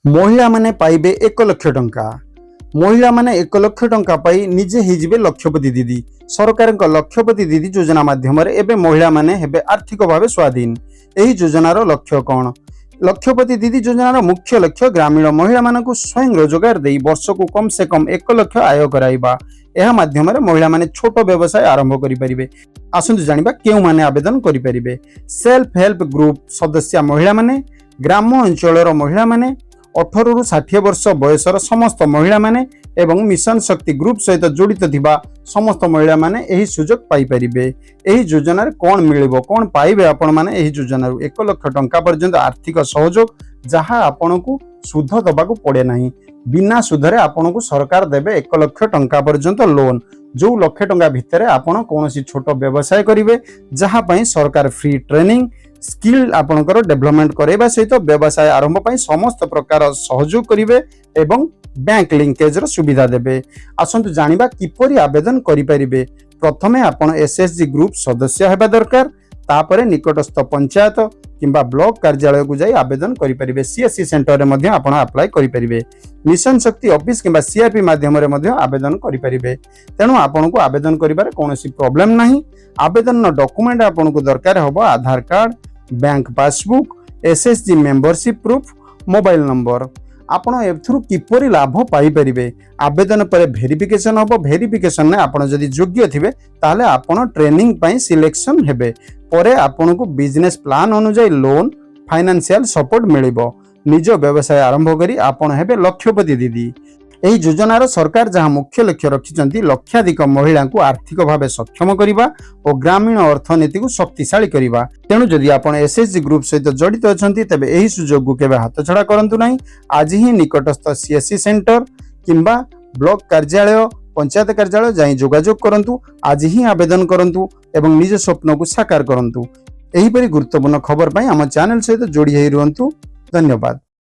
महिला माने पाइबे 1 लाख टंका। महिला माने 1 लाख टंका पाई निजे हिजिबे लक्षपति दीदी। सरकार लक्षपति दीदी योजना माध्यम एबे महिला माने हेबे आर्थिक भाव स्वाधीन। एही योजनार लक्ष्य कौन? लक्षपति दीदी योजनार मुख्य लक्ष्य ग्रामीण महिला मानकु स्वयं रोजगार देई वर्ष को कम से कम 1 लाख आय कराइबा। एहा माध्यम महिला माने छोट व्यवसाय आरंभ करि परिबे। आसंतु जानिबा केउ माने आवेदन करि परिबे। सेल्फ हेल्प ग्रुप सदस्य महिला माने, ग्राम अंचलर महिला माने, 18 रु 60 वर्ष बयसर समस्त महिला माने एवं मिशन शक्ति ग्रुप सहित जड़ित थिबा समस्त महिला माने एही सुजोग पाई परिबे। एही योजनार कोन मिलिबो, कोन पाइबे आपण माने एही योजनार 1 लाख टंका पर्यंत आर्थिक सहयोग, जहा आपनकु सुध दबाकु पड़े नाही। बिना सुधरे आपनकु सरकार देबे 1 लाख टंका पर्यंत लोन। जो लाख टंका भितरे आपण कोनोसी छोट व्यवसाय करिवे, जहा पई सरकार फ्री ट्रेनिंग स्किल आपनकर डेवलपमेंट करेबा सहित व्यवसाय आरंभ पई समस्त प्रकार सहयोग करिवे एवं बैंक लिंकेज रो सुविधा देबे। आसंतु जानिबा किपरि आवेदन करि परिबे। प्रथमे आपण एसएसजी ग्रुप सदस्य हेबा दरकार, तापरे निकटस्थ पंचायत किंबा ब्लॉक कार्यालय को जाई आवेदन करि परिबे। सीएससी सेंटर रे मध्ये आपण अप्लाई करि परिबे। मिशन शक्ति ऑफिस किंबा सीआरपी माध्यम रे मध्ये आवेदन करि परिबे। तेनु आपण को आवेदन करिबार कोनोसी प्रॉब्लम नाही। आवेदन नो डॉक्यूमेंट आपण को दरकार हबो Aadhaar card, bank passbook, SSG membership proof, mobile number. आपण एथुरु किपरि लाभ पाई परिबे। आवेदन पर वेरिफिकेशन हबो। वेरिफिकेशन ने आपण जदि योग्य थिबे ताले आपण ट्रेनिंग पई सिलेक्शन हेबे। परे आपण को बिजनेस प्लान अनुसार लोन फाइनेंशियल सपोर्ट मिलिबो। निज व्यवसाय आरंभ करी आपण हेबे लक्षपति दीदी। एही योजनार सरकार जहाँ मुख्य लक्ष्य रखिचंती लक्षाधिक महिला को आर्थिक भाव सक्षम करिबा और ग्रामीण अर्थनीति को शक्तिशाली करिबा। तेणु जदि आपण एसएसजी ग्रुप सहित जड़ित अछंती तेबे एही सुजोग को केबे हाथ छड़ा करंतु नाही। आज ही निकटस्थ सीएससी सेंटर किंबा ब्लॉक कार्यालय, पंचायत कार्यालय जाई जोगाजोग करंतु। आज ही आवेदन करंतु एवं निज स्वप्न को साकार करंतु। एही परि गुरुत्वपूर्ण खबर पई हम चैनल सहित जोड़ी हेई रहंतु। धन्यवाद।